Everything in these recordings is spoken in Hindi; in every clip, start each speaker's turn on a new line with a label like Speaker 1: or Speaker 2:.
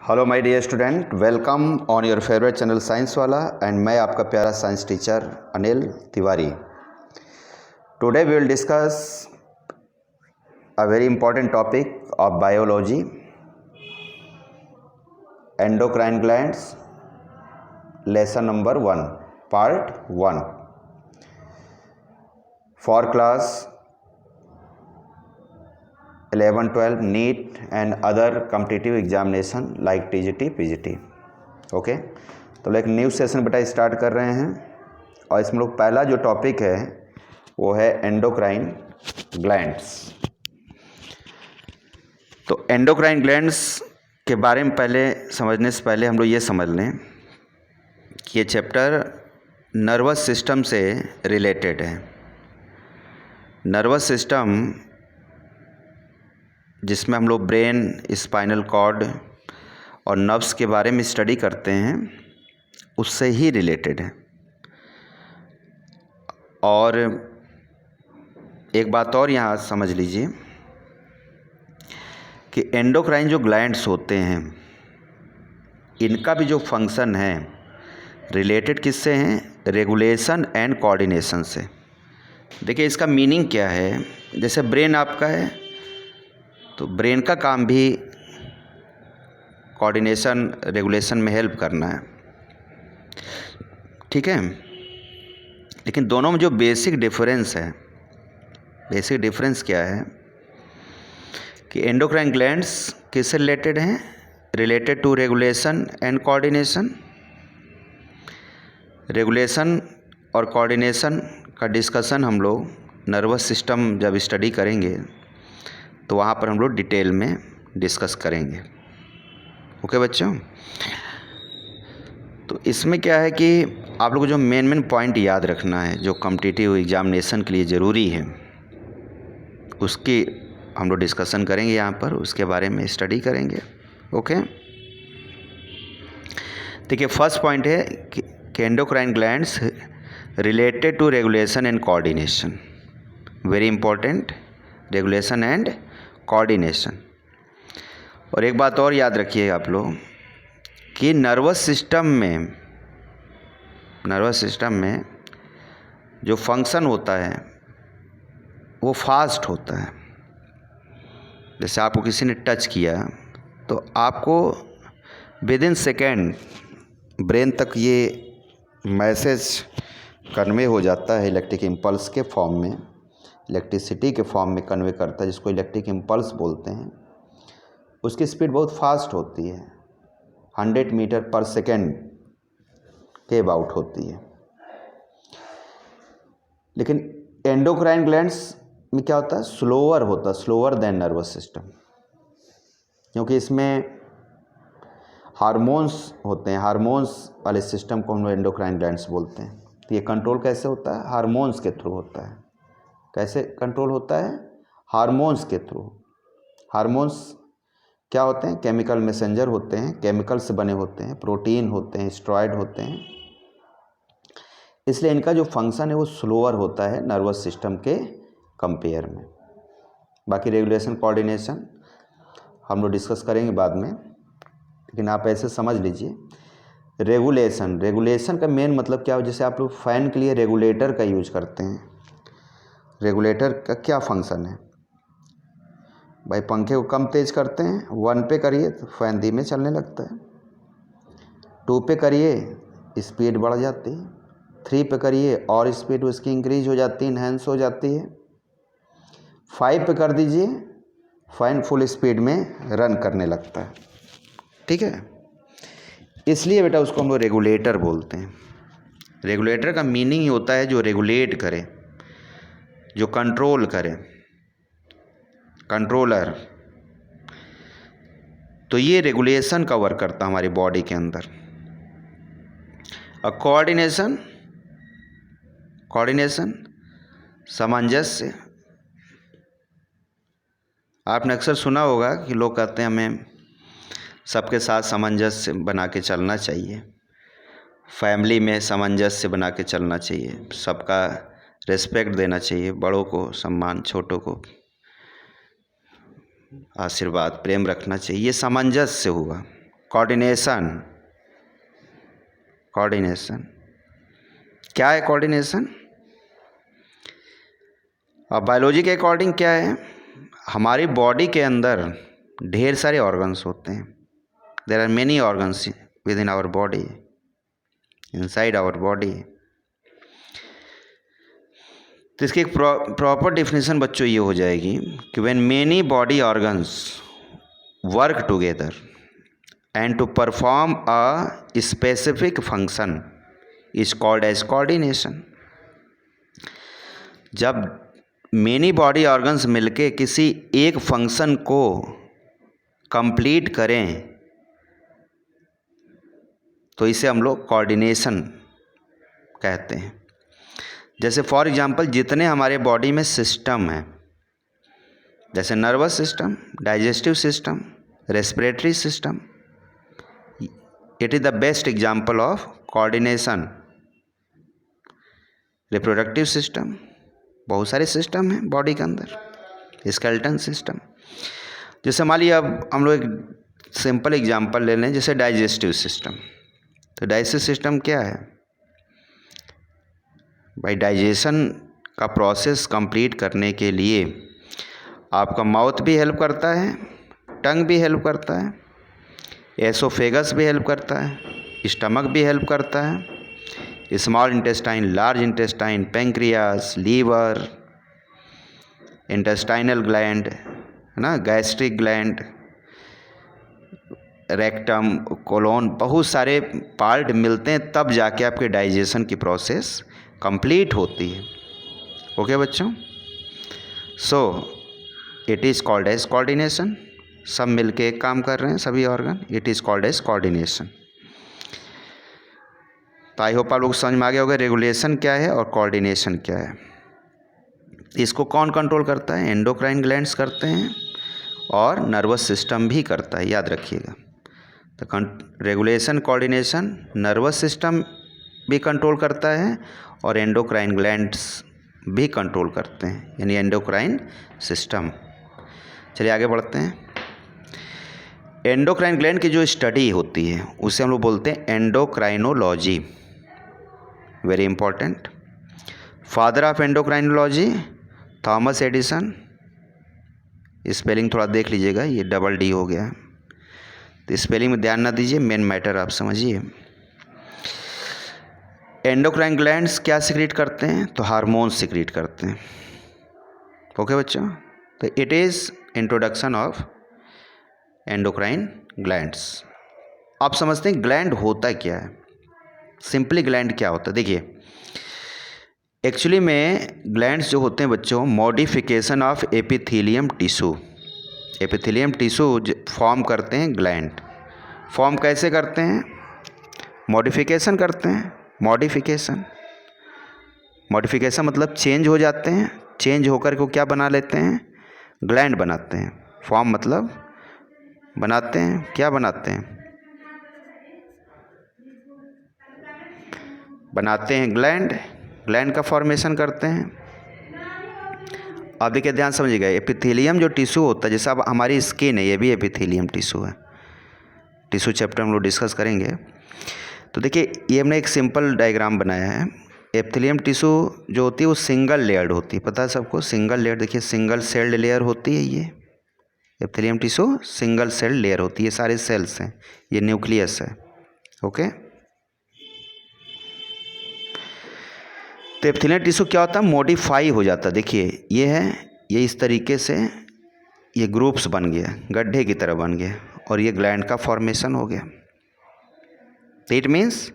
Speaker 1: Hello my dear student, welcome on your favourite channel science वाला एंड मैं आपका प्यारा science teacher Anil Tiwari. Today we will discuss a very important topic of biology, endocrine glands, lesson number 1, part 1 for class 11-12 NEET and other competitive examination like TGT PGT. Okay, तो एक न्यू सेशन बेटा स्टार्ट कर रहे हैं और इसमें लोग पहला जो टॉपिक है वो है एंडोक्राइन ग्लैंड्स। तो एंडोक्राइन ग्लैंड्स के बारे में पहले समझने से पहले हम लोग ये समझ लें कि ये चैप्टर नर्वस सिस्टम से रिलेटेड है। नर्वस सिस्टम जिसमें हम लोग ब्रेन, स्पाइनल कॉर्ड और नर्व्स के बारे में स्टडी करते हैं, उससे ही रिलेटेड है। और एक बात और यहाँ समझ लीजिए कि एंडोक्राइन जो ग्लैंड्स होते हैं, इनका भी जो फंक्शन है रिलेटेड किससे हैं? रेगुलेशन एंड कोऑर्डिनेशन से। देखिए इसका मीनिंग क्या है। जैसे ब्रेन आपका है तो ब्रेन का काम भी कोऑर्डिनेशन रेगुलेशन में हेल्प करना है, ठीक है। लेकिन दोनों में जो बेसिक डिफरेंस है, बेसिक डिफरेंस क्या है कि एंडोक्राइन ग्लैंड्स किससे रिलेटेड हैं? Related to regulation and coordination. Regulation और कोऑर्डिनेशन का डिस्कशन हम लोग नर्वस सिस्टम जब स्टडी करेंगे तो वहाँ पर हम लोग डिटेल में डिस्कस करेंगे। ओके बच्चों, तो इसमें क्या है कि आप लोगों को जो मेन पॉइंट याद रखना है जो कॉम्पिटिटिव एग्जामिनेशन के लिए ज़रूरी है, उसकी हम लोग डिस्कशन करेंगे यहाँ पर, उसके बारे में स्टडी करेंगे। ओके, देखिए फर्स्ट पॉइंट है कि endocrine glands related to regulation and coordination. Very important, regulation and coordination. और एक बात और याद रखिए आप लोग कि नर्वस सिस्टम में जो फंक्शन होता है वो फास्ट होता है। जैसे आपको किसी ने टच किया तो आपको विद इन सेकेंड ब्रेन तक ये मैसेज कन्वे हो जाता है, इलेक्ट्रिक इम्पल्स के फॉर्म में, इलेक्ट्रिसिटी के फॉर्म में कन्वे करता है, जिसको इलेक्ट्रिक इम्पल्स बोलते हैं। उसकी स्पीड बहुत फास्ट होती है, 100 मीटर पर सेकेंड के अबाउट होती है। लेकिन एंडोक्राइन ग्लैंड्स में क्या होता है? स्लोअर होता है, स्लोअर देन नर्वस सिस्टम, क्योंकि इसमें हार्मोन्स होते हैं। हार्मोन्स वाले सिस्टम को हम लोग एंडोक्राइन ग्लैंड्स बोलते हैं। तो ये कंट्रोल कैसे होता है? हार्मोन्स के थ्रू होता है। कैसे कंट्रोल होता है? हार्मोन्स के थ्रू। हार्मोन्स क्या होते हैं? केमिकल मैसेंजर होते हैं, केमिकल से बने होते हैं, प्रोटीन होते हैं, स्टेरॉइड होते हैं। इसलिए इनका जो फंक्शन है वो स्लोअर होता है नर्वस सिस्टम के कंपेयर में। बाकी रेगुलेशन कोऑर्डिनेशन हम लोग डिस्कस करेंगे बाद में, लेकिन आप ऐसे समझ लीजिए रेगुलेशन का मेन मतलब क्या हो? जैसे आप लोग फ़ैन के लिए रेगुलेटर का यूज करते हैं। रेगुलेटर का क्या फंक्शन है भाई? पंखे को कम तेज़ करते हैं, 1 पे करिए तो फ़ैन धीमे चलने लगता है, 2 पे करिए स्पीड बढ़ जाती है, 3 पे करिए और स्पीड उसकी इंक्रीज हो जाती है, इन्हेंस हो जाती है, 5 पे कर दीजिए फ़ैन फुल स्पीड में रन करने लगता है, ठीक है। इसलिए बेटा उसको हम लोग रेगुलेटर बोलते हैं। रेगुलेटर का मीनिंग ही होता है जो रेगुलेट करे, जो कंट्रोल करे, कंट्रोलर। तो ये रेगुलेशन का वर्क करता है हमारी बॉडी के अंदर। और कोऑर्डिनेशन सामंजस्य। आपने अक्सर सुना होगा कि लोग कहते हैं हमें सबके साथ सामंजस्य बना के चलना चाहिए, फैमिली में सामंजस्य बना के चलना चाहिए, सबका रेस्पेक्ट देना चाहिए, बड़ों को सम्मान, छोटों को आशीर्वाद, प्रेम रखना चाहिए। ये सामंजस्य हुआ। कोऑर्डिनेशन। कोऑर्डिनेशन क्या है? कोऑर्डिनेशन अब बायोलॉजी के अकॉर्डिंग क्या है? हमारी बॉडी के अंदर ढेर सारे ऑर्गन्स होते हैं। There are many organs within our body, inside our body. तो इसकी एक प्रॉपर डेफिनेशन बच्चों ये हो जाएगी कि when many body organs work together and to perform a specific function is called as coordination. जब मेनी बॉडी ऑर्गन्स मिलके किसी एक फंक्शन को कंप्लीट करें तो इसे हम लोग कोऑर्डिनेशन कहते हैं। जैसे फॉर एग्जांपल जितने हमारे बॉडी में सिस्टम हैं, जैसे nervous system, digestive system, respiratory system, it is the best example of coordination. Reproductive system, बहुत सारे सिस्टम हैं बॉडी के अंदर, स्केलेटन सिस्टम। जैसे मान लिया अब हम लोग एक सिंपल एग्जांपल ले लें, जैसे डाइजेस्टिव सिस्टम। तो डाइजेस्टिव सिस्टम क्या है भाई? डाइजेशन का प्रोसेस कंप्लीट करने के लिए आपका माउथ भी हेल्प करता है, टंग भी हेल्प करता है, एसोफेगस भी हेल्प करता है, स्टमक भी हेल्प करता है, small intestine, large intestine, pancreas, liver, intestinal gland है ना, गैस्ट्रिक ग्लैंड, रेक्टम, कोलोन, बहुत सारे पार्ट मिलते हैं तब जाके आपके डाइजेशन की प्रोसेस कंप्लीट होती है। ओके बच्चों, so it is called as coordination. सब मिलके एक काम कर रहे हैं सभी organ, it is called as coordination. तो आई होप आप लोग समझ में आ गया होगा रेगुलेशन क्या है और कोऑर्डिनेशन क्या है। इसको कौन कंट्रोल करता है? एंडोक्राइन ग्लैंड्स करते हैं और नर्वस सिस्टम भी करता है, याद रखिएगा। तो रेगुलेशन, कोऑर्डिनेशन नर्वस सिस्टम भी कंट्रोल करता है और एंडोक्राइन ग्लैंड्स भी कंट्रोल करते हैं, यानी एंडोक्राइन सिस्टम। चलिए आगे बढ़ते हैं। एंडोक्राइन ग्लैंड की जो स्टडी होती है उसे हम लोग बोलते हैं endocrinology. Very important. Father of endocrinology Thomas Edison. Spelling थोड़ा देख लीजिएगा, ये डबल डी हो गया है, तो स्पेलिंग में ध्यान ना दीजिए, मेन मैटर आप समझिए। एंडोक्राइन ग्लैंड्स क्या सिक्रीट करते हैं? तो हार्मोन्स सिक्रीट करते हैं। ओके बच्चों, तो it is introduction of endocrine glands. आप समझते हैं ग्लैंड होता क्या है? सिंपली ग्लैंड क्या होता है? देखिए, एक्चुअली में ग्लैंड्स जो होते हैं बच्चों, modification of epithelium tissue. Epithelium tissue form करते हैं ग्लैंड। फॉर्म कैसे करते हैं? मॉडिफिकेशन करते हैं। मॉडिफिकेशन मतलब चेंज हो जाते हैं, चेंज होकर को क्या बना लेते हैं? ग्लैंड बनाते हैं। फॉर्म मतलब बनाते हैं, क्या बनाते हैं? बनाते हैं ग्लैंड। ग्लैंड का फॉर्मेशन करते हैं। अब देखिए ध्यान समझिएगा, एपिथेलियम जो टिश्यू होता है, जैसे अब हमारी स्किन है, ये भी एपिथेलियम टिश्यू है। टिश्यू चैप्टर हम लोग डिस्कस करेंगे। तो देखिए ये हमने एक सिंपल डायग्राम बनाया है। एपिथेलियम टिश्यू जो होती है वो सिंगल लेयर्ड होती है, पता है सबको? सिंगल लेयर, देखिए सिंगल सेल्ड लेयर होती है। ये epithelium tissue single cell layer होती है, सारे सेल्स हैं, ये न्यूक्लियस है। ओके, तो एपिथेलियम टिश्यू क्या होता है? मॉडिफाई हो जाता है। देखिए ये है, ये इस तरीके से ये ग्रुप्स बन गया, गड्ढे की तरह बन गया, और ये ग्लैंड का फॉर्मेशन हो गया। It means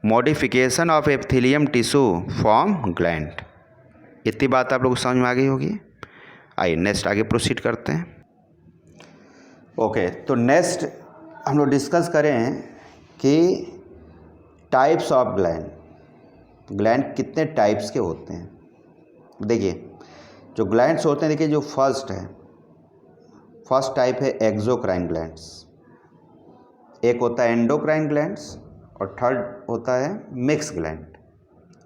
Speaker 1: modification of epithelium tissue form gland. इतनी बात आप लोग समझ में आ गई होगी। आइए नेक्स्ट आगे प्रोसीड करते हैं। ओके, तो नेक्स्ट हम लोग डिस्कस करें कि टाइप्स ऑफ ग्लैंड। ग्लैंड कितने टाइप्स के होते हैं? देखिए जो ग्लैंड्स होते हैं, देखिए जो फर्स्ट टाइप है एक्सोक्राइन ग्लैंड्स, एक होता है एंडोक्राइन ग्लैंड्स, और थर्ड होता है मिक्स ग्लैंड।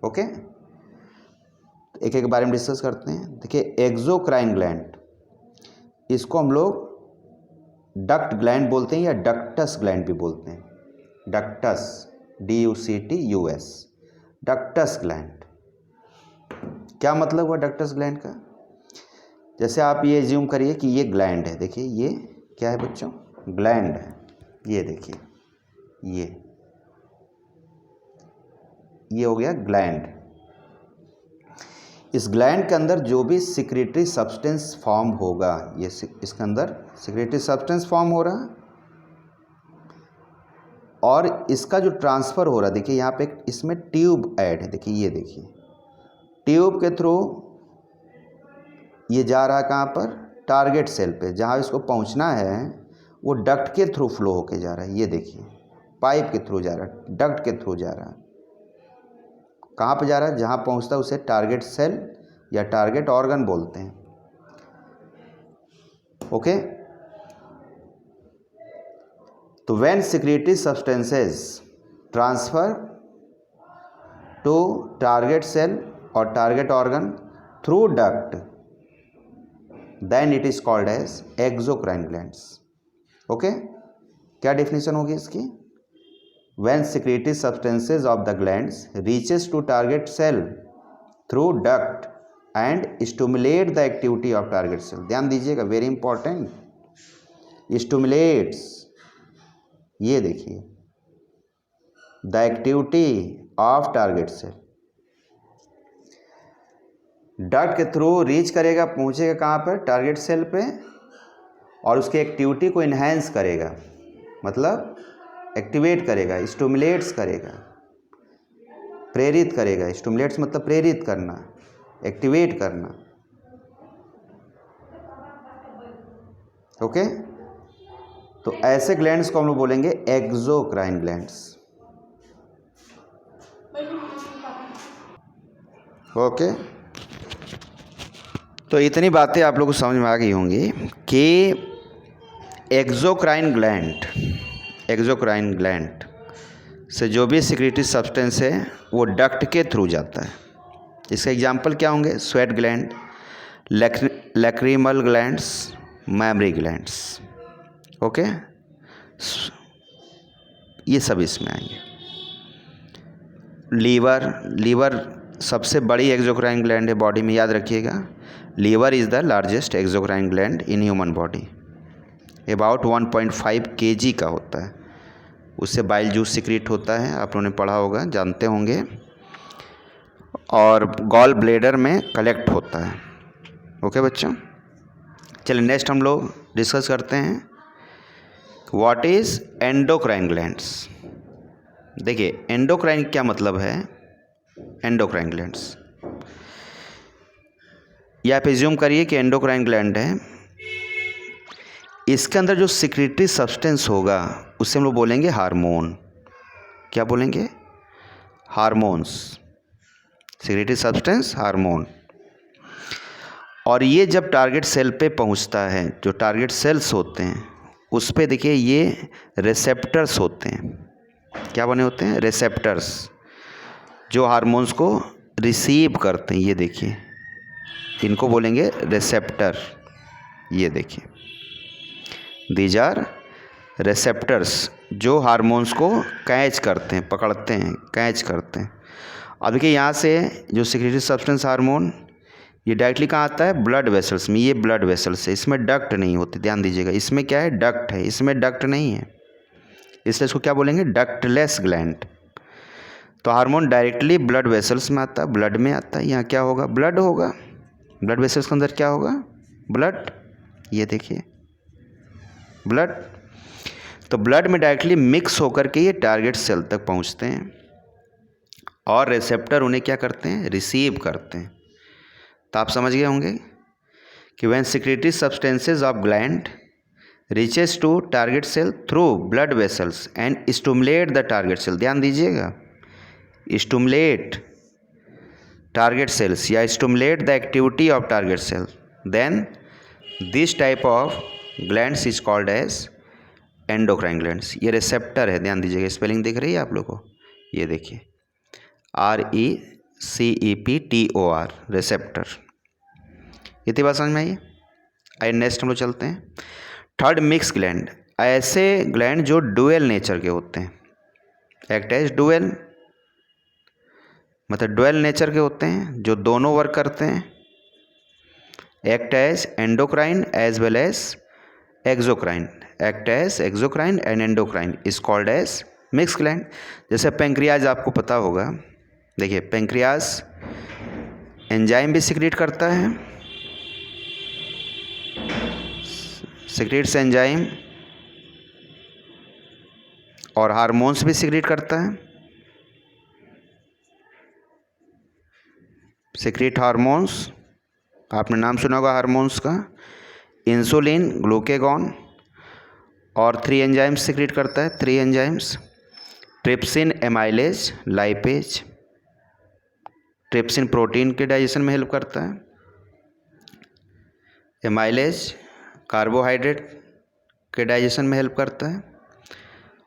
Speaker 1: ओके, एक एक बारे में डिस्कस करते हैं। देखिए एक्सोक्राइन ग्लैंड, इसको हम लोग डक्ट ग्लैंड बोलते हैं या डक्टस ग्लैंड भी बोलते हैं, डक्टस, DUCTUS, डक्टस ग्लैंड। क्या मतलब हुआ डक्टस ग्लैंड का? जैसे आप ये एज्यूम करिए कि ये ग्लैंड है, देखिए ये क्या है बच्चों, ग्लैंड है, ये देखिए ये हो गया ग्लैंड। इस ग्लैंड के अंदर जो भी सिक्रेटरी सब्सटेंस फॉर्म होगा, ये इसके अंदर सिक्रेटरी सब्सटेंस फॉर्म हो रहा है और इसका जो ट्रांसफ़र हो रहा है, देखिए यहाँ पे इसमें ट्यूब ऐड है, देखिए ये देखिए ट्यूब के थ्रू ये जा रहा है कहाँ पर, टारगेट सेल पे, जहाँ इसको पहुँचना है वो डक्ट के थ्रू फ्लो होके जा रहा है, ये देखिए पाइप के थ्रू जा रहा है, डक्ट के थ्रू जा रहा है। कहाँ पे जा रहा है, जहाँ पहुँचता है उसे टारगेट सेल या टारगेट ऑर्गन बोलते हैं। ओके, तो when secretory substances transfer to target cell और target organ through duct, then it is called as exocrine glands. Okay, क्या डेफिनेशन होगी इसकी? When secretory substances of the glands reaches to target cell through duct and stimulate the activity of target cell। ध्यान दीजिएगा, वेरी इंपॉर्टेंट, स्टिमुलेट्स, ये देखिए the activity of target cell, duct के थ्रू रीच करेगा, पहुंचेगा कहाँ पर, टारगेट सेल पे, और उसकी एक्टिविटी को इन्हेंस करेगा, मतलब एक्टिवेट करेगा, स्टिमुलेट्स करेगा, प्रेरित करेगा। स्टिमुलेट्स मतलब प्रेरित करना, एक्टिवेट करना। ओके, तो ऐसे ग्लैंड्स को हम लोग बोलेंगे एक्सोक्राइन ग्लैंड्स। ओके, तो इतनी बातें आप लोगों को समझ में आ गई होंगी कि एक्सोक्राइन ग्लैंड से जो भी सिक्रेटरी सब्सटेंस है वो डक्ट के थ्रू जाता है। इसके एग्जांपल क्या होंगे? Sweat gland, lacrimal glands, memory glands. Okay, ये सब इसमें आएंगे। लीवर सबसे बड़ी एक्सोक्राइन ग्लैंड है बॉडी में, याद रखिएगा। Liver is the largest exocrine gland in human body, about 1.5 kg का होता है। उससे बाइल जूस सिक्रीट होता है, आप लोगों ने पढ़ा होगा, जानते होंगे, और गॉल ब्लेडर में कलेक्ट होता है। ओके बच्चों, चलिए नेक्स्ट हम लोग डिस्कस करते हैं व्हाट इज़ एंडोक्राइन ग्लैंड्स। देखिए एंडोक्राइन क्या मतलब है। एंडोक्राइन ग्लैंड्स, या आप एज्यूम करिए कि एंडोक्राइन ग्लैंड है, इसके अंदर जो सिक्रेटरी सब्सटेंस होगा उससे हम लोग बोलेंगे हार्मोन। क्या बोलेंगे? Hormones, secretory substance hormone. और ये जब टारगेट सेल पे पहुंचता है, जो टारगेट सेल्स होते हैं उस पे देखिए ये रिसेप्टर्स होते हैं। क्या बने होते हैं? रिसेप्टर्स, जो हार्मोन्स को रिसीव करते हैं। ये देखिए इनको बोलेंगे रिसेप्टर। ये देखिए दीज आर रिसेप्टर्स, जो हार्मोन्स को कैच करते हैं, पकड़ते हैं, कैच करते हैं। अब देखिए यहाँ से जो सिक्रेटरी सब्सटेंस हार्मोन ये डायरेक्टली कहाँ आता है? ब्लड वेसल्स में। ये ब्लड वेसल्स है, इसमें डक्ट नहीं होती, ध्यान दीजिएगा। इसमें क्या है? डक्ट है, इसमें डक्ट नहीं है, इसलिए इसको क्या बोलेंगे? Ductless gland. तो हार्मोन डायरेक्टली ब्लड वेसल्स में आता है, ब्लड में आता है। यहाँ क्या होगा? ब्लड होगा। ब्लड वेसल्स के अंदर क्या होगा? ब्लड। ये देखिए ब्लड। तो ब्लड में डायरेक्टली मिक्स होकर के ये टारगेट सेल तक पहुंचते हैं और रिसेप्टर उन्हें क्या करते हैं? रिसीव करते हैं। तो आप समझ गए होंगे कि when secretory substances of gland reaches to target cell through blood vessels and stimulate the target cell. ध्यान दीजिएगा, स्टिमुलेट टारगेट सेल्स या stimulate the activity of target cell, then this type of glands is called as endocrine glands. ये रिसेप्टर है, ध्यान दीजिएगा, स्पेलिंग दिख रही है आप लोग को? ये देखिए RECEPTOR, रिसेप्टर। इतनी बात समझ में आई? आइए नेक्स्ट हम लोग चलते हैं। थर्ड मिक्स ग्लैंड, ऐसे ग्लैंड जो डुअल नेचर के होते हैं, एक्ट एज डुअल, मतलब डुअल नेचर के होते हैं, जो दोनों वर्क करते हैं, act as endocrine as well as exocrine, act as exocrine and endocrine is called as mix gland. जैसे पेंक्रियाज आपको पता होगा, देखिए पेंक्रियाज एंजाइम भी सिक्रीट करता है, सिक्रीट्स एंजाइम, और हार्मोन्स भी सिक्रीट करता है, सिक्रीट हार्मोन्स, आपने नाम सुना होगा हार्मोन्स का, इंसुलिन, ग्लूकेगॉन, और 3 एंजाइम्स सिक्रीट करता है, 3 enzymes, trypsin, amylase, lipase. Trypsin protein के डाइजेशन में हेल्प करता है, एमाइलेज कार्बोहाइड्रेट के डाइजेशन में हेल्प करता है,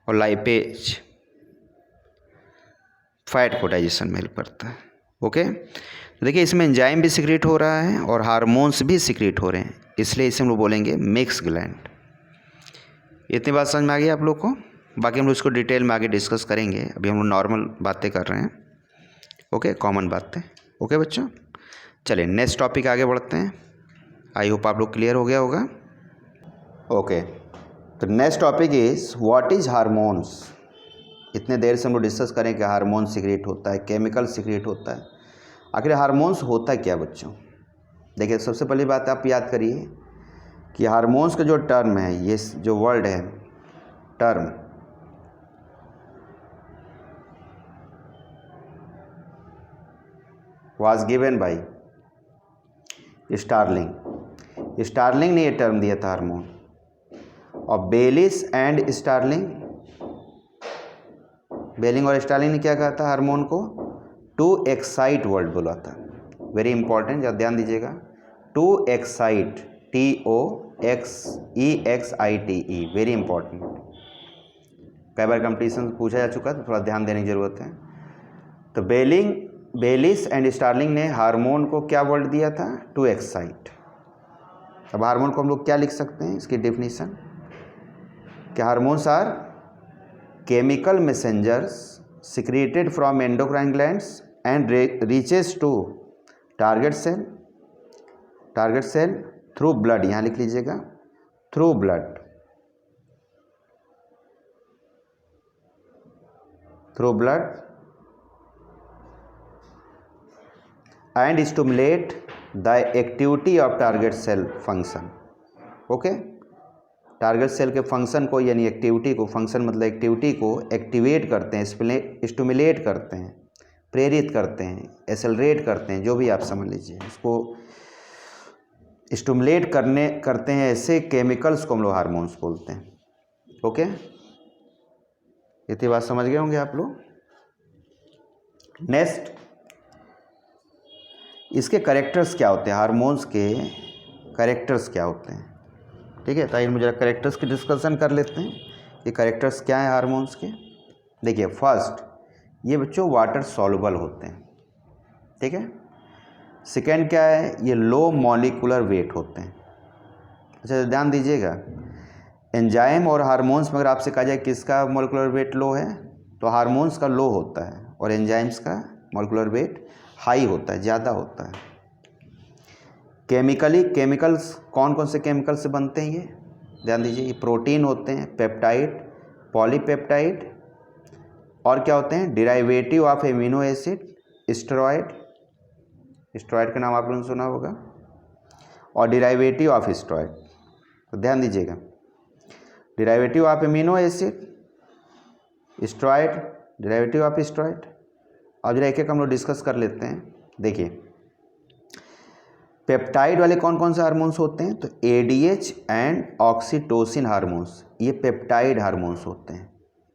Speaker 1: और लाइपेज फैट को डाइजेशन में हेल्प करता है। ओके, तो देखिए इसमें एंजाइम भी सिक्रीट हो रहा है और हार्मोन्स भी सिक्रीट हो रहे हैं, इसलिए इसे हम लोग बोलेंगे मिक्स ग्लैंड। इतनी बात समझ में आ गई आप लोग को? बाकी हम लोग इसको डिटेल में आगे डिस्कस करेंगे, अभी हम लोग नॉर्मल बातें कर रहे हैं। ओके, कॉमन बातें। ओके बच्चों, चलिए नेक्स्ट टॉपिक आगे बढ़ते हैं। आई होप आप लोग क्लियर हो गया होगा। ओके, तो next topic is what is hormones. इतने देर से हम लोग डिस्कस करें कि हार्मोन सिक्रीट होता है, केमिकल सिक्रीट होता है, आखिर हार्मोन्स होता क्या बच्चों? देखिए सबसे पहली बात आप याद करिए कि हार्मोन्स का जो टर्म है, ये जो वर्ड है term, was given by Starling. Starling ने ये टर्म दिया था हार्मोन, और बेलिस एंड स्टार्लिंग, बेलिंग और स्टार्लिंग ने क्या कहा था हार्मोन को? टू एक्साइट वर्ड बोला था। वेरी इंपॉर्टेंट, जब ध्यान दीजिएगा, to excite, TOXEXITE, very important. कई बार कंपटीशन पूछा जा चुका है, तो थोड़ा ध्यान देने की ज़रूरत है। तो बेलिस एंड स्टार्लिंग ने हार्मोन को क्या वर्ड दिया था? To excite. अब हार्मोन को हम लोग क्या लिख सकते हैं, इसकी डेफिनेशन? कि hormones are chemical messengers secreted from endocrine glands and reaches to target cell through blood, यहाँ लिख लीजिएगा, through blood, and stimulate the activity of target cell function. Okay, target cell के फंक्शन को, यानी एक्टिविटी को, फंक्शन मतलब एक्टिविटी को एक्टिवेट करते हैं, स्टिमुलेट करते हैं, प्रेरित करते हैं, एक्सेलरेट करते हैं, जो भी आप समझ लीजिए, इसको स्टिमुलेट करते हैं, ऐसे केमिकल्स को हम लोग हार्मोन्स बोलते हैं। ओके, इतनी बात समझ गए होंगे आप लोग। नेक्स्ट, इसके कैरेक्टर्स क्या होते हैं, हार्मोन्स के कैरेक्टर्स क्या होते हैं? ठीक है, ताकि मुझे कैरेक्टर्स की डिस्कशन कर लेते हैं कि कैरेक्टर्स क्या हैं हार्मोन्स के। देखिए फर्स्ट, ये बच्चों वाटर सॉल्युबल होते हैं, ठीक है। सेकेंड क्या है, ये लो मॉलिक्यूलर वेट होते हैं। अच्छा ध्यान दीजिएगा, एंजाइम और हार्मोन्स में अगर आपसे कहा जाए किसका मॉलिक्यूलर वेट लो है, तो हार्मोन्स का लो होता है और एंजाइम्स का मॉलिक्यूलर वेट हाई होता है, ज़्यादा होता है। केमिकल्स कौन कौन से केमिकल से बनते हैं, ये ध्यान दीजिए, ये प्रोटीन होते हैं, पेप्टाइड, पॉलीपेप्टाइड, और क्या होते हैं, derivative of amino acid, steroid का नाम आप लोगों ने सुना होगा, और डिराइवेटिव ऑफ स्टेरॉयड। तो ध्यान दीजिएगा, derivative of amino acid, steroid, derivative of steroid. अब जरा एक एक हम लोग डिस्कस कर लेते हैं। देखिए पेप्टाइड वाले कौन कौन से हार्मोन्स होते हैं, तो ADH एंड ऑक्सीटोसिन हार्मोन्स, ये पेप्टाइड हार्मोन्स होते हैं,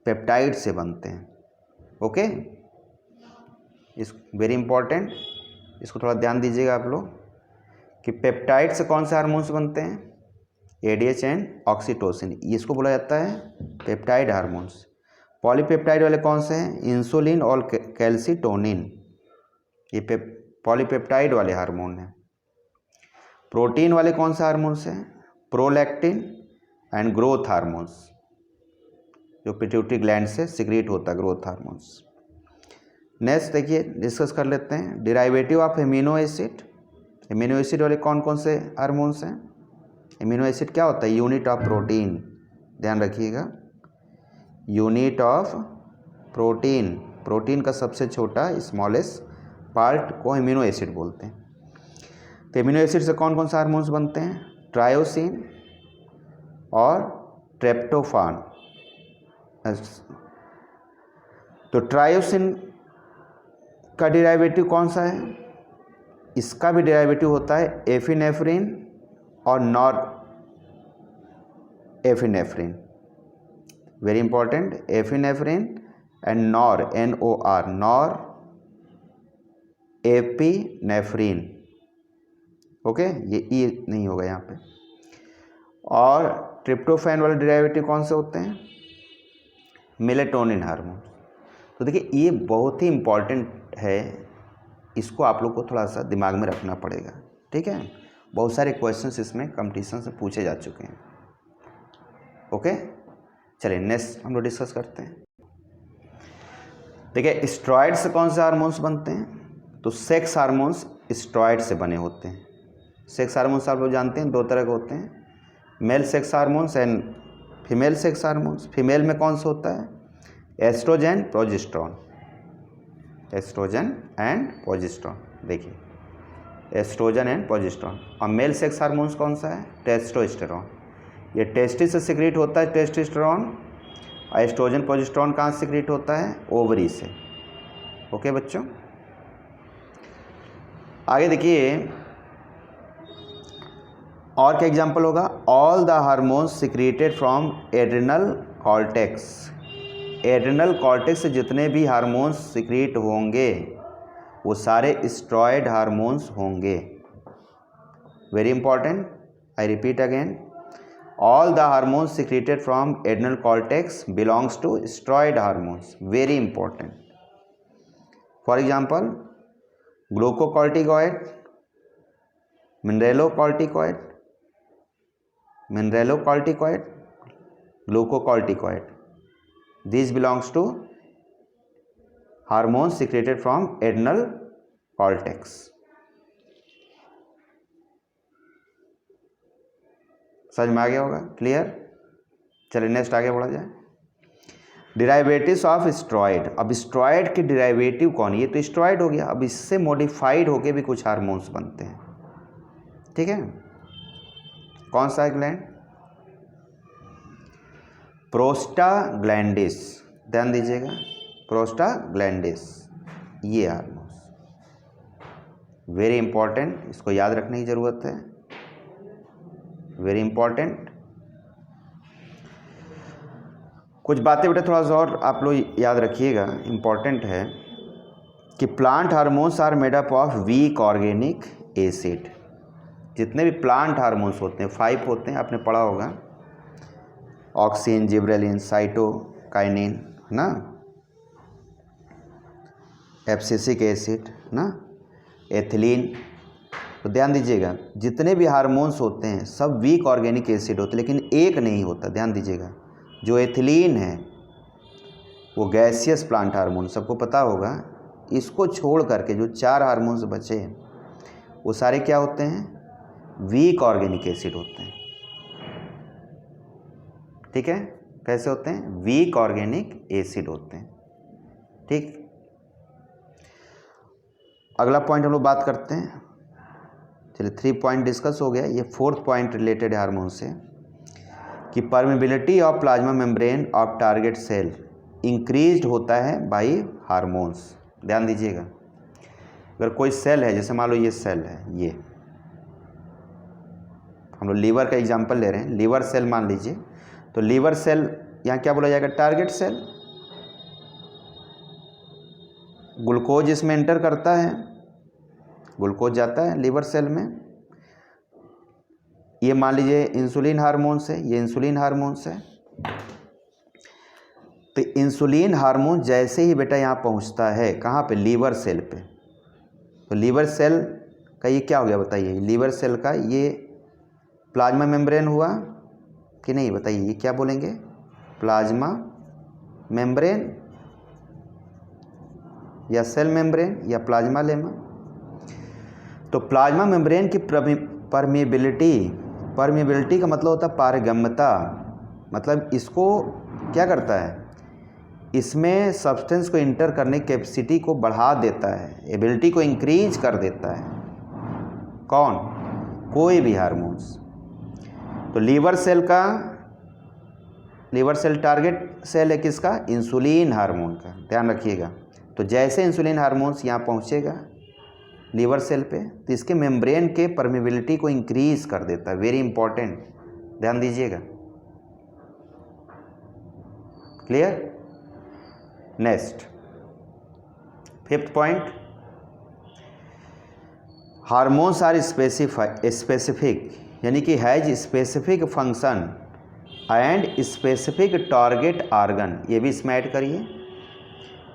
Speaker 1: पेप्टाइड से बनते हैं। ओके, इस वेरी इंपॉर्टेंट, इसको थोड़ा ध्यान दीजिएगा आप लोग कि पेप्टाइड से कौन से हार्मोन्स बनते हैं, ADH एंड ऑक्सीटोसिन, इसको बोला जाता है पेप्टाइड हार्मोन्स। पॉलीपेप्टाइड वाले कौन से हैं, इंसुलिन और कैल्सिटोनिन, ये पॉलीपेप्टाइड वाले हार्मोन हैं। प्रोटीन वाले कौन से हार्मोन्स हैं, प्रोलैक्टिन एंड ग्रोथ हार्मोन्स, जो पिट्यूटरी ग्लैंड से सिक्रीट होता है, ग्रोथ हार्मोन्स। नेक्स्ट देखिए डिस्कस कर लेते हैं derivative of amino acid. Amino acid वाले कौन कौन से हार्मोन्स हैं? एमिनो एसिड क्या होता है? यूनिट ऑफ प्रोटीन, ध्यान रखिएगा, यूनिट ऑफ प्रोटीन, प्रोटीन का सबसे छोटा स्मॉलेस्ट पार्ट को एमिनो एसिड बोलते हैं। तो एमिनो एसिड से कौन कौन से हार्मोन्स बनते हैं? ट्रायोसिन और ट्रिप्टोफान। तो ट्रायोसिन का डेरिवेटिव कौन सा है? इसका भी डेरिवेटिव होता है एफिनेफ्रिन और nor epinephrine, very important, epinephrine and nor, NOR, nor epinephrine, okay, ये ई नहीं होगा यहाँ पे। और ट्रिप्टोफैन वाले डेरिवेटिव कौन से होते हैं? Melatonin hormone. तो देखिए ये बहुत ही इम्पॉर्टेंट है, इसको आप लोग को थोड़ा सा दिमाग में रखना पड़ेगा, ठीक है। बहुत सारे क्वेश्चंस इसमें कंपटीशन से पूछे जा चुके हैं, ओके। चलिए नेक्स्ट हम लोग डिस्कस करते हैं। देखिए स्टेरॉइड से कौन से हार्मोन्स बनते हैं? तो सेक्स हार्मोन्स स्टेरॉइड से बने होते हैं। सेक्स हार्मोन्स आप लोग जानते हैं दो तरह के होते हैं, male sex hormones and female sex hormones. Female में कौन सा होता है? Estrogen, progesterone, estrogen and progesterone, देखिए एस्ट्रोजन एंड प्रोजेस्टेरॉन। और मेल सेक्स हार्मोन्स कौन सा है? टेस्टोस्टेरॉन, ये टेस्टिस से सिक्रीट होता है टेस्टोस्टेरॉन। और एस्ट्रोजन प्रोजेस्टेरॉन कहाँ से सिक्रीट होता है? ओवरी से, ओके बच्चों। आगे देखिए और क्या एग्जाम्पल होगा? All the hormones secreted from adrenal cortex. Adrenal cortex से जितने भी हार्मोन्स सिक्रीट होंगे वो सारे स्टेरॉइड हार्मोन्स होंगे, very important, I repeat again, all the hormones secreted from adrenal cortex belongs to steroid hormones, very important. For example glucocorticoid, mineralocorticoid, mineralocorticoid, glucocorticoid, these belongs to hormones secreted from adrenal cortex। समझ में आ गया होगा, क्लियर। चलिए नेक्स्ट आगे बढ़ा जाए। डिराइवेटिव्स ऑफ स्टेरॉइड। अब स्टेरॉइड के डिराइवेटिव कौन? ये तो स्टेरॉइड हो गया, अब इससे मॉडिफाइड होके भी कुछ हार्मोन्स बनते हैं, ठीक है। कौन सा है ग्लैंड? प्रोस्टाग्लैंडिस, ध्यान दीजिएगा, प्रोस्टाग्लैंडिस, ये हार्मोन्स वेरी इंपॉर्टेंट, इसको याद रखने की ज़रूरत है, वेरी इंपॉर्टेंट। कुछ बातें बेटा थोड़ा सा और आप लोग याद रखिएगा, इंपॉर्टेंट है कि plant hormones are made up of weak organic acid. जितने भी प्लांट हार्मोन्स होते हैं 5 होते हैं, आपने पढ़ा होगा, ऑक्सिन, जिब्रेलिन, साइटोकाइनिन, है ना, एब्सिसिक एसिड ना, एथिलीन। तो ध्यान दीजिएगा जितने भी हार्मोन्स होते हैं सब वीक ऑर्गेनिक एसिड होते हैं, लेकिन एक नहीं होता, ध्यान दीजिएगा, जो एथिलीन है वो गैसियस प्लांट हार्मोन, सबको पता होगा। इसको छोड़ करके जो 4 हार्मोन्स बचे वो सारे क्या होते हैं? वीक ऑर्गेनिक एसिड होते हैं, ठीक है। कैसे होते हैं? वीक ऑर्गेनिक एसिड होते हैं, ठीक। अगला पॉइंट हम लोग बात करते हैं, चलिए 3 पॉइंट डिस्कस हो गया, ये 4th पॉइंट रिलेटेड हार्मोन से कि permeability of plasma membrane of target cell increased होता है बाय हार्मोन्स। ध्यान दीजिएगा, अगर कोई सेल है, जैसे मान लो ये सेल है, ये हम लोग लीवर का एग्जांपल ले रहे हैं, लीवर सेल मान लीजिए, तो लीवर सेल यहाँ क्या बोला जाएगा? Target cell. ग्लूकोज इसमें एंटर करता है, ग्लूकोज जाता है लीवर सेल में, ये मान लीजिए इंसुलिन हार्मोन से, ये इंसुलिन हार्मोन से। तो इंसुलिन हार्मोन जैसे ही बेटा यहाँ पहुँचता है, कहाँ पे? लीवर सेल पे। तो लीवर सेल का ये क्या हो गया बताइए? लीवर सेल का ये प्लाज्मा मेम्ब्रेन हुआ, कि नहीं, बताइए ये क्या बोलेंगे, प्लाज्मा मेम्ब्रेन या सेल मेम्ब्रेन या प्लाज्मा लेमा। तो प्लाज्मा मेम्ब्रेन की परमिबिलिटी का मतलब होता है पारगम्यता, मतलब इसको क्या करता है, इसमें सब्सटेंस को इंटर करने की कैपेसिटी को बढ़ा देता है, एबिलिटी को इंक्रीज कर देता है। कौन, कोई भी हार्मोन्स। तो लीवर सेल टारगेट सेल है किसका, इंसुलिन हार्मोन का, ध्यान रखिएगा। तो जैसे इंसुलिन हार्मोन्स यहाँ पहुँचेगा लीवर सेल पे, तो इसके मेम्ब्रेन के परमिबिलिटी को इंक्रीज कर देता है, वेरी इंपॉर्टेंट, ध्यान दीजिएगा। Clear. Next, fifth point, hormones are specific, यानी कि has specific function and specific target organ, ये भी इसमें ऐड करिए।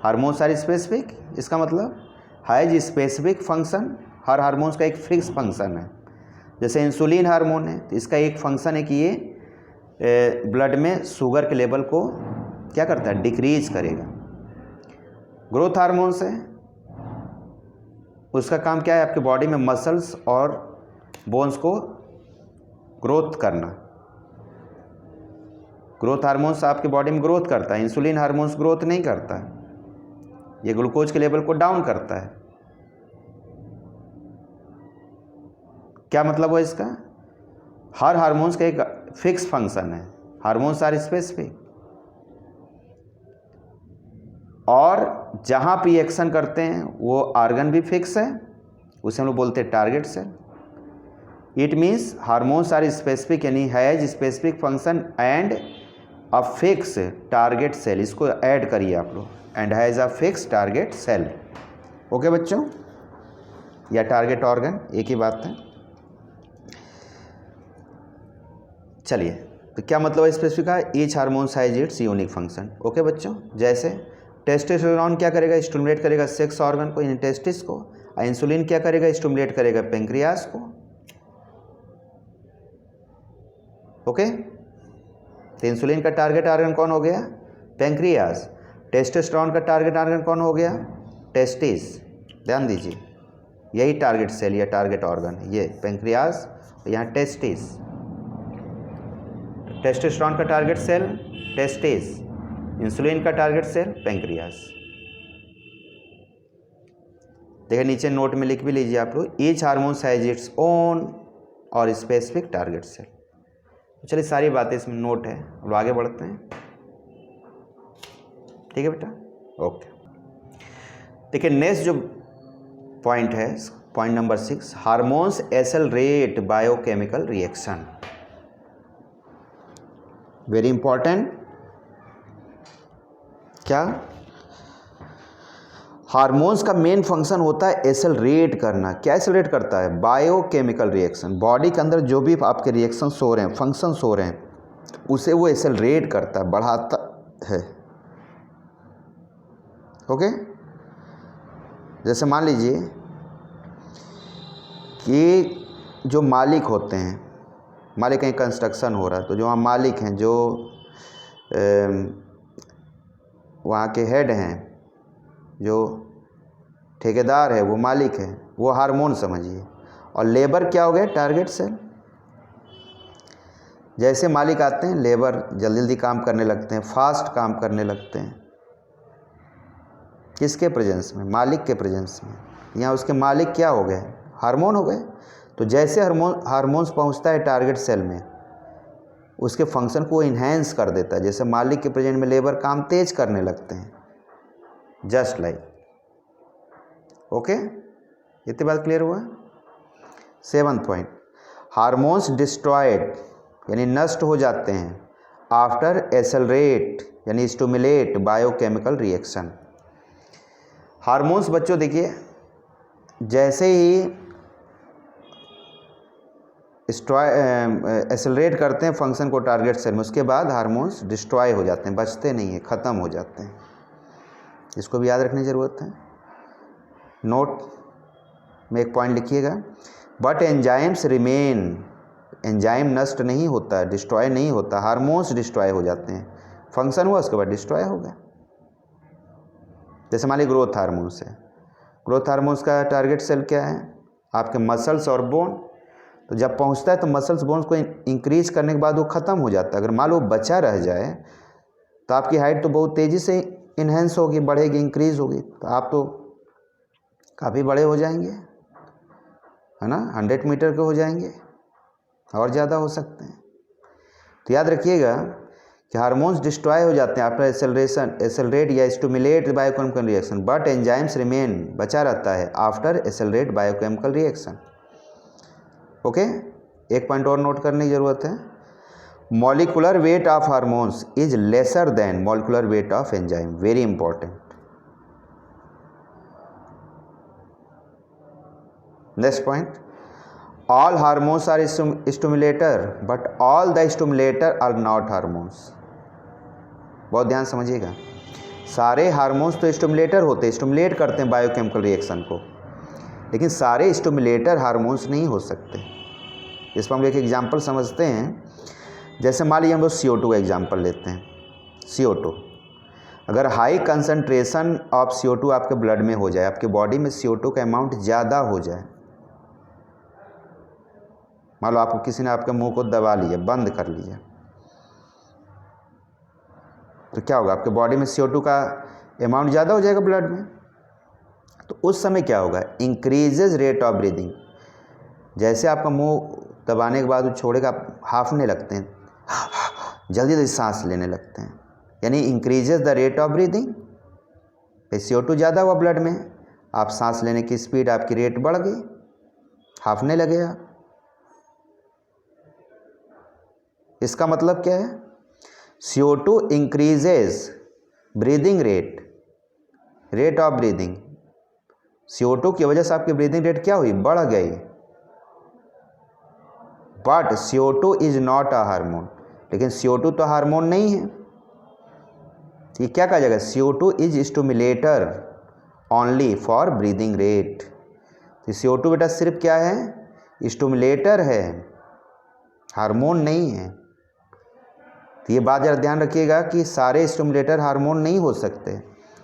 Speaker 1: हार्मोन्स आर स्पेसिफिक, इसका मतलब has specific function, her hormones का एक फिक्स फंक्शन है। जैसे इंसुलिन हार्मोन है तो इसका एक फंक्शन है कि ये ब्लड में शुगर के लेवल को क्या करता है, डिक्रीज करेगा। ग्रोथ हार्मोन्स है, उसका काम क्या है, आपके बॉडी में मसल्स और बोन्स को ग्रोथ करना। ग्रोथ हार्मोन्स आपके बॉडी में ग्रोथ करता है, इंसुलिन हार्मोन्स ग्रोथ नहीं करता है, ये ग्लूकोज के लेवल को डाउन करता है। क्या मतलब है इसका, हर हार्मोन्स का एक फिक्स फंक्शन है, हार्मोन्स आर स्पेसिफिक, और जहाँ पे एक्शन करते हैं वो आर्गन भी फिक्स है, उसे हम लोग बोलते हैं target cell. It means hormones are specific, यानी has specific function and a fix target cell, इसको ऐड करिए आप लोग, and has a fix target cell. Okay बच्चों, या टारगेट ऑर्गन एक ही बात है। चलिए, तो क्या मतलब है स्पेसिफिक का, each hormones has its unique function. Okay बच्चों, जैसे टेस्टोस्टेरोन क्या करेगा, स्टिमुलेट करेगा सेक्स ऑर्गन को, टेस्टिस को, और इंसुलिन क्या करेगा, स्टिमुलेट करेगा पेंक्रियास को। ओके, तो इंसुलिन का टारगेट ऑर्गन कौन हो गया, पेंक्रियास। टेस्टोस्टेरोन का टारगेट ऑर्गन कौन हो गया, टेस्टिस। ध्यान दीजिए, यही टारगेट सेल या टारगेट ऑर्गन है, ये पेंक्रियास, यहाँ टेस्टिस। टेस्टोस्टेरोन का टारगेट सेल टेस्टिस, इंसुलिन का टारगेट सेल पेंक्रियास। देखिए नीचे नोट में लिख भी लीजिए आप लोग, each hormones has its own और स्पेसिफिक टारगेट सेल। चलिए सारी बातें इसमें नोट है, अब आगे बढ़ते हैं। ठीक है बेटा, ओके। देखिए नेक्स्ट जो पॉइंट है, point number 6, hormones accelerate biochemical reaction. Very important. क्या, हार्मोन्स का मेन फंक्शन होता है एक्सेलरेट करना। क्या एक्सेलरेट करता है, बायोकेमिकल रिएक्शन। बॉडी के अंदर जो भी आपके रिएक्शंस हो रहे हैं, फंक्शंस हो रहे हैं, उसे वो एक्सेलरेट करता है, बढ़ाता है। ओके, जैसे मान लीजिए कि जो मालिक होते हैं, मालिक कहीं कंस्ट्रक्शन हो रहा है, तो जो वहाँ मालिक हैं, जो वहाँ के हेड हैं, जो ठेकेदार है वो मालिक है, वो हार्मोन समझिए, और लेबर क्या हो गया, टारगेट सेल। जैसे मालिक आते हैं, लेबर जल्दी जल्दी काम करने लगते हैं, फास्ट काम करने लगते हैं, किसके प्रेजेंस में, मालिक के प्रेजेंस में। यहाँ उसके मालिक क्या हो गए, हार्मोन हो गए। तो जैसे हार्मोन्स पहुँचता है टारगेट सेल में, उसके फंक्शन को इन्हेंस कर देता है। जैसे मालिक के प्रेजेंट में लेबर काम तेज करने लगते हैं, जस्ट लाइक। ओके, इतनी बात क्लियर हुआ। 7th पॉइंट, हार्मोन्स डिस्ट्रॉयड, यानी नष्ट हो जाते हैं, आफ्टर एक्सेलरेट यानी स्टिमुलेट बायोकेमिकल रिएक्शन। हार्मोन्स बच्चों देखिए, जैसे ही एक्सेलरेट करते हैं फंक्शन को टारगेट सेल में, उसके बाद हार्मोन्स डिस्ट्रॉय हो जाते हैं, बचते नहीं है, ख़त्म हो जाते हैं। इसको भी याद रखने की ज़रूरत है। नोट में एक पॉइंट लिखिएगा, बट एंजाइम्स रिमेन एंजाइम नष्ट नहीं होता, डिस्ट्रॉय नहीं होता, हार्मोन्स डिस्ट्रॉय हो जाते हैं। फंक्शन हुआ उसके बाद डिस्ट्रॉय हो गया। जैसे मान लीजिए ग्रोथ हार्मोन्स है, ग्रोथ हार्मोन्स का टारगेट सेल क्या है? आपके मसल्स और बोन। तो जब पहुंचता है तो मसल्स बोन्स को इंक्रीज करने के बाद वो ख़त्म हो जाता है। अगर मान लो बचा रह जाए तो आपकी हाइट तो बहुत तेज़ी से इन्हेंस होगी, बढ़ेगी, इंक्रीज होगी, तो आप तो काफ़ी बड़े हो जाएंगे, है ना, 100 मीटर के हो जाएंगे, और ज़्यादा हो सकते हैं। तो याद रखिएगा कि हार्मोन्स डिस्ट्रॉय हो जाते हैं आफ्टर एसेलरेट या stimulate biochemical reaction, but enzymes remain, बचा रहता है after accelerate biochemical reaction. Okay, एक पॉइंट और नोट करने की ज़रूरत है, molecular weight of hormones is lesser than molecular weight of enzyme, very important. Next point, all hormones are stimulator but all the stimulator are not hormones। बहुत ध्यान समझिएगा, सारे हार्मोन्स तो स्टिमुलेटर होते हैं, स्टिमुलेट करते हैं बायोकेमिकल रिएक्शन को, लेकिन सारे स्टिमुलेटर हार्मोन्स नहीं हो सकते। इस पर हम एक एग्जांपल समझते हैं। जैसे मान लीजिए हम लोग CO2 का एग्जांपल लेते हैं। CO2, अगर हाई कंसनट्रेशन ऑफ CO2 आपके ब्लड में हो जाए, आपके बॉडी में CO2 का अमाउंट ज़्यादा हो जाए, मान लो आपको किसी ने आपके मुंह को दबा लिया, बंद कर लिया, तो क्या होगा? आपके बॉडी में CO2 का अमाउंट ज़्यादा हो जाएगा ब्लड में। तो उस समय क्या होगा? Increases rate of breathing. जैसे आपका मुंह दबाने के बाद वो छोड़ेगा, आप हाफने लगते हैं, जल्दी जल्दी सांस लेने लगते हैं, यानी increases the rate of breathing. CO2 ज़्यादा हुआ ब्लड में, आप सांस लेने की स्पीड, आपकी रेट बढ़ गई, हाफने लगे आप। इसका मतलब क्या है? CO2 increases breathing rate, rate of breathing. CO2 की वजह से आपकी ब्रीदिंग रेट क्या हुई? बढ़ गई। But CO2 is not a hormone, लेकिन CO2 तो हार्मोन नहीं है। ये क्या कहा जाएगा? CO2 is stimulator only for breathing rate. तो CO2 बेटा सिर्फ क्या है? स्टिमुलेटर है, हार्मोन नहीं है। तो ये बात जरा ध्यान रखिएगा कि सारे स्टिमुलेटर हार्मोन नहीं हो सकते,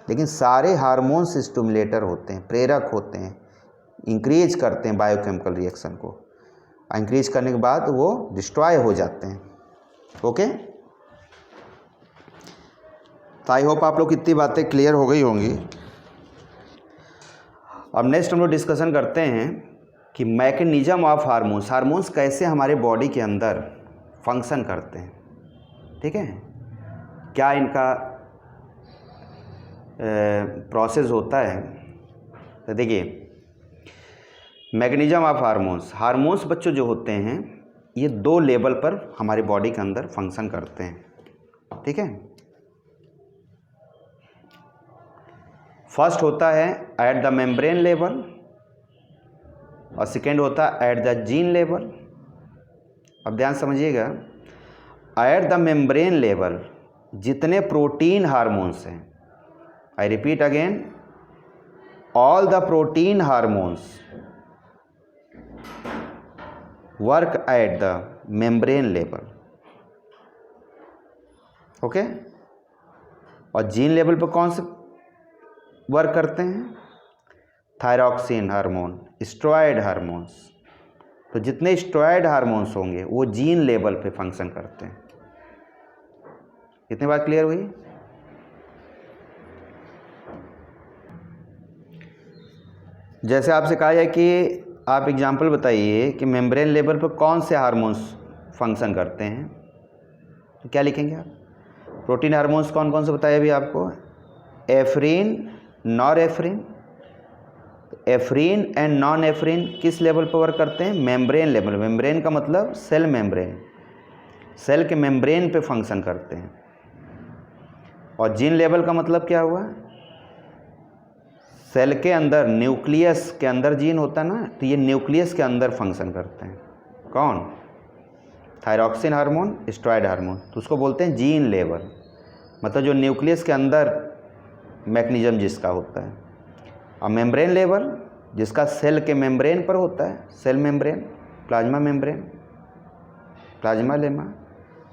Speaker 1: लेकिन सारे हार्मोन्स स्टिमुलेटर होते हैं, प्रेरक होते हैं, इंक्रीज करते हैं बायोकेमिकल रिएक्शन को। इंक्रीज करने के बाद वो डिस्ट्रॉय हो जाते हैं। ओके, तो आई होप आप लोग की इतनी बातें क्लियर हो गई होंगी। अब नेक्स्ट हम लोग डिस्कशन करते हैं कि मैकेनिज्म ऑफ हार्मोन्स, हार्मोन्स कैसे हमारे बॉडी के अंदर फंक्शन करते हैं। ठीक है, क्या इनका प्रोसेस होता है। तो देखिए, मैकेनिज्म ऑफ हार्मोन्स, हार्मोन्स बच्चों जो होते हैं ये 2 लेवल पर हमारी बॉडी के अंदर फंक्शन करते हैं। ठीक है, फर्स्ट होता है एट द मेम्ब्रेन लेवल और सेकेंड होता है एट द जीन लेवल। अब ध्यान समझिएगा, एट द मेम्ब्रेन लेवल जितने प्रोटीन हार्मोन्स हैं, आई repeat again, all the protein hormones work at the membrane level. Okay, और जीन लेवल पर कौन से वर्क करते हैं? Thyroxine hormone, steroid hormones. तो जितने स्टेरॉयड हार्मोन्स होंगे वो जीन लेवल पे फंक्शन करते हैं। इतनी बात क्लियर हुई? जैसे आपसे कहा जाए कि आप एग्जाम्पल बताइए कि मेम्ब्रेन लेवल पर कौन से हार्मोन्स फंक्शन करते हैं, तो क्या लिखेंगे आप? प्रोटीन हार्मोन्स कौन कौन से बताए अभी आपको? एफ्रीन, नॉरएफ्रीन। एफ्रीन एंड नॉन एफ्रीन किस लेवल पर वर्क करते हैं? Membrane level. मेम्ब्रेन का मतलब सेल मेम्ब्रेन, सेल के मेम्ब्रेन पे फंक्शन करते हैं। और जीन लेवल का मतलब क्या हुआ? सेल के अंदर, न्यूक्लियस के अंदर जीन होता है ना, तो ये न्यूक्लियस के अंदर फंक्शन करते हैं। कौन? Thyroxine hormone, steroid hormone. तो उसको बोलते हैं जीन लेवल, मतलब जो न्यूक्लियस के अंदर मैकेनिज्म जिसका होता है। और मेम्ब्रेन लेवल जिसका सेल के मेम्ब्रेन पर होता है, cell membrane, plasma membrane. Plasmalemma,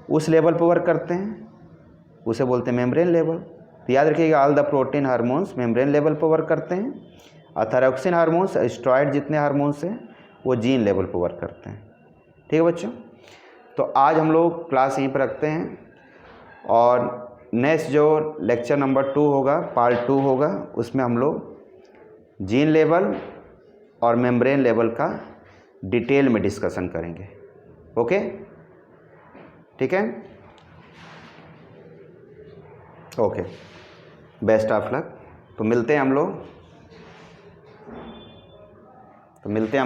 Speaker 1: उस लेवल पर वर्क करते हैं, उसे बोलते हैं मेम्ब्रेन लेवल। तो याद रखिएगा all the protein hormones membrane level पर वर्क करते हैं, और थायरॉक्सिन हार्मोन्स, स्टेरॉइड जितने हार्मोन्स हैं वो जीन लेवल पर वर्क करते हैं। ठीक है बच्चों, तो आज हम लोग क्लास यहीं पर रखते हैं, और नेक्स्ट जो लेक्चर नंबर 2 होगा, पार्ट 2 होगा, उसमें हम लोग जीन लेवल और मेम्ब्रेन लेवल का डिटेल में डिस्कशन करेंगे। ओके, ठीक है, ओके, बेस्ट ऑफ लक। तो मिलते हैं हम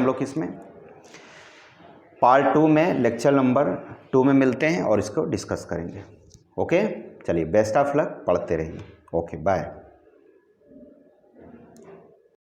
Speaker 1: लोग किसमें, पार्ट 2 में, लेक्चर नंबर 2 में मिलते हैं और इसको डिस्कस करेंगे। ओके, चलिए बेस्ट ऑफ लक, पढ़ते रहिए। Okay, bye.